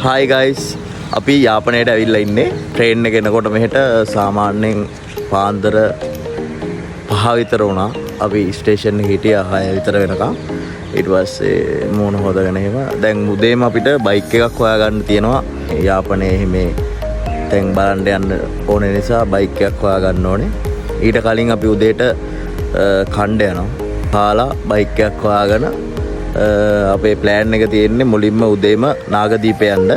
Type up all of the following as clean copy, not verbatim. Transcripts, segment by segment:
Hi guys, අපි යාපනයට ඇවිල්ලා ඉන්නේ. ට්‍රේන් එක එනකොට මෙහෙට සාමාන්‍යයෙන් පාන්දර 5 විතර වුණා. අපි ස්ටේෂන් එකේ හිටියා 6 විතර වෙනකම්. ඊට පස්සේ මූණ හොදගෙන එහෙම දැන් උදේම අපිට බයික් එකක් හොයාගන්න තියෙනවා. යාපනයේ මේ දැන් බලන්න යන්න ඕනේ නිසා බයික් එකක් හොයාගන්න ඕනේ. ඊට කලින් අපි උදේට කණ්ඩ යනවා. කාලා බයික් එකක් හොයාගෙන අපේ ප්ලෑන් එක තියෙන්නේ මුලින්ම උදේම නාගදීප යන්න.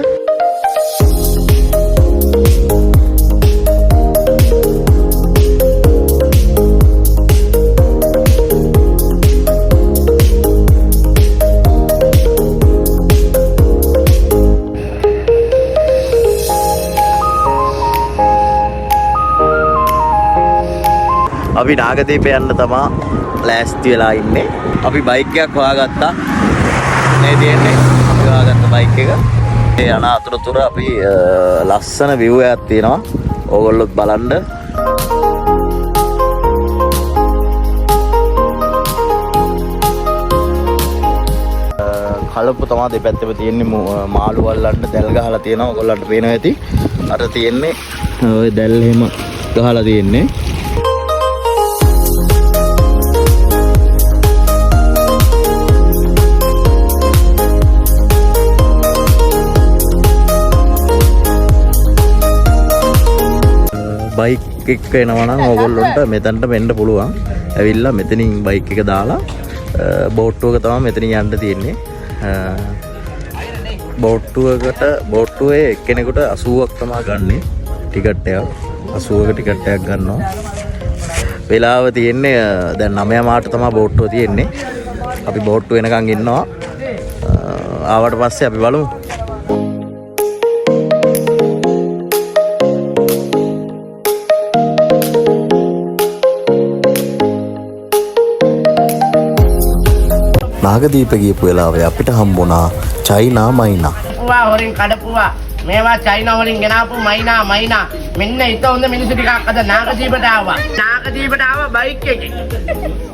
අපි නාගදීප යන්න තමා ලෑස්ති වෙලා ඉන්නේ. අපි බයික් එකක් හොයාගත්තා. මේ තියෙන්නේ අපි හොයාගත්ත බයික් එක. ඒ යන අතරතුර අපි ලස්සන view එකක් තියෙනවා. ඕගොල්ලොත් බලන්න. කලපු තමයි දෙපැත්තෙම තියෙන්නේ මාළු වල්ලන්න දැල් ගහලා තියෙනවා. ඕගොල්ලන්ට පේනවා ඇති. අර තියෙන්නේ ඔය දැල් එහෙම ගහලා තියෙන්නේ. බයික් එක එනවා නම් ඕගොල්ලොන්ට මෙතනට මෙන්න පුළුවන්. ඇවිල්ලා මෙතනින් බයික් එක දාලා බෝට්ටුවක තමයි මෙතනින් යන්න තියෙන්නේ. බෝට්ටුවේ එක්කෙනෙකුට 80ක් තමයි ගන්නෙ ටිකට් එක. 80ක ටිකට් එකක් ගන්නවා. වෙලාව තියෙන්නේ දැන් 9 මාට තමයි බෝට්ටුව තියෙන්නේ. අපි බෝට්ටුව එනකන් ඉන්නවා. ආවට පස්සේ අපි බලමු. නාගදීප ගියපු වෙලාවේ අපිට හම්බුණා චයිනා මයිනා. පුවා හොරින් කඩපුවා. මේවා චයිනා වලින් ගෙනාපු මයිනා. මෙන්න ඊට හොඳ මිනිස්සු ටිකක් අද නාගදීපට ආවා. නාගදීපට ආවා බයික් එකේ.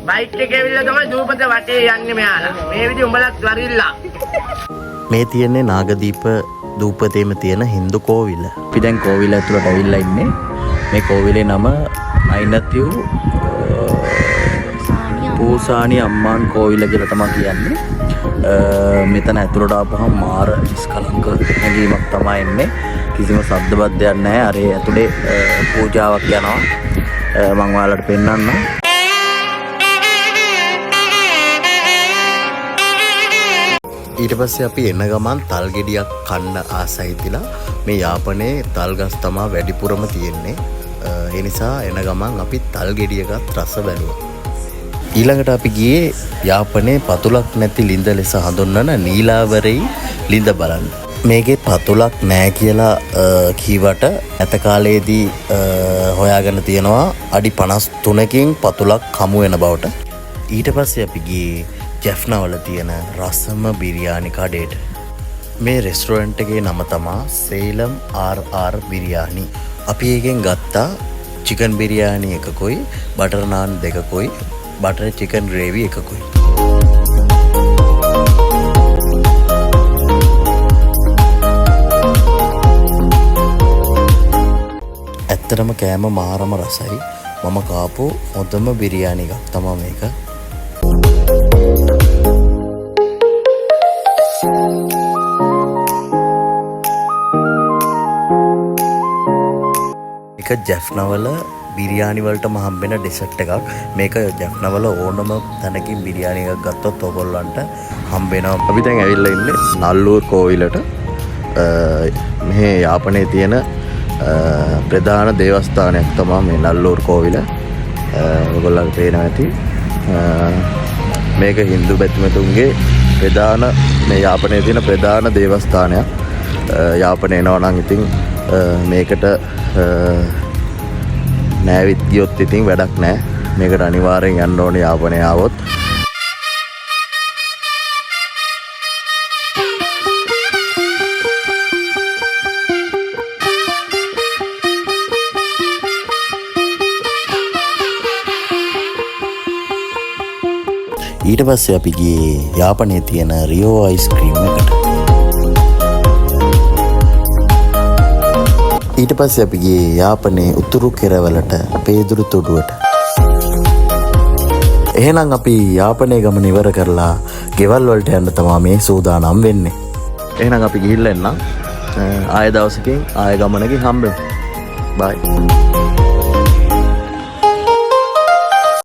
බයික් එකේ ඇවිල්ලා තමයි දූපත වටේ යන්නේ මෙයාලා. මේ විදිහ උඹලත් වරිල්ලා. මේ තියෙන්නේ නාගදීප දූපතේම තියෙන හින්දු කෝවිල. අපි දැන් කෝවිල ඇතුළට ඇවිල්ලා ඉන්නේ. මේ කෝවිලේ නම අයිනතිව් පූසානි අම්මාන් කෝවිල කියලා තමයි කියන්නේ. මෙතන ඇතුළට ආපුවම මාර නිස්කලංක හැඟීමක් තමයි එන්නේ. කිසිම ශබ්ද බද්දයක් නැහැ. අර ඇතුලේ පූජාවක් යනවා. මම ඔයාලට පෙන්නන්නම්. ඊට පස්සේ අපි එන ගමන් තල් ගෙඩියක් කන්න ආසයි තිලා මේ යාපනයේ තල් ගස් තමයි වැඩිපුරම තියෙන්නේ. ඒ නිසා එන ගමන් අපි තල් ගෙඩියකත් රස බැලුවා. ඊළඟට අපි ගියේ යාපනයේ පතුලක් නැති ලිඳ ලෙස හඳුන්වන නීලාවරෙයි ලිඳ බලන්න. මේකේ පතුලක් නැහැ කියලා කීවට ඇත කාලයේදී හොයාගෙන තියෙනවා අඩි 53කින් පතුලක් හමු වෙන බවට. ඊට පස්සේ අපි ගියේ ජැෆ්නාවල තියෙන රසම බිරියානි කඩේට. මේ රෙස්ටොරන්ට් එකේ නම තමයි සේලම් RR බිරියානි. අපි එකෙන් ගත්තා චිකන් බිරියානි එකකුයි බටර් නාන් දෙකකුයි බටර් චිකන් ග්‍රේවි එකකුයි. ඇත්තටම කෑම මාරම රසයි. මම කාපු හොඳම බිරියානි එකක් තමයි මේක. එක ජැෆ්නාවල බිරියානි වලටම හම්බෙන ඩෙසර්ට් එකක්. මේක ජැෆ්නාවල ඕනම තැනකින් බිරියානි එකක් ගත්තොත් ඔයගොල්ලන්ට හම්බෙනවා. අපි දැන් ඇවිල්ලා ඉන්නේ නල්ලූර් කෝවිලට. මෙහි යාපනයේ තියෙන ප්‍රධාන දේවස්ථානයක් තමයි මේ නල්ලූර් කෝවිල. ඔයගොල්ලන්ට පේනවා ඇති. මේක හින්දු බැතිමතුන්ගේ ප්‍රධාන මේ යාපනයේ තියෙන ප්‍රධාන දේවස්ථානයක්. යාපනයේ එනවා නම් ඉතින් මේකට නෑවිත් ගියොත් ඉතින් වැඩක් නෑ. මේකට අනිවාර්යෙන් යන්න ඕනේ යාපනයේ ආවොත්. ඊට පස්සේ අපි ගියේ යාපනයේ තියෙන රියෝ අයිස්ක්‍රීම් එකට. ඊට පස්සේ අපි ගියේ යාපනයේ උතුරු කෙරවලට පේදුරු තොඩුවට. එහෙනම් අපි යාපනයේ ගමන ඉවර කරලා ගෙවල් වලට යන්න තමයි මේ සූදානම් වෙන්නේ. එහෙනම් අපි ගිහිල්ලා එන්න. ආය දවසකින් ආය ගමනකින් හම්බෙමු. බයි.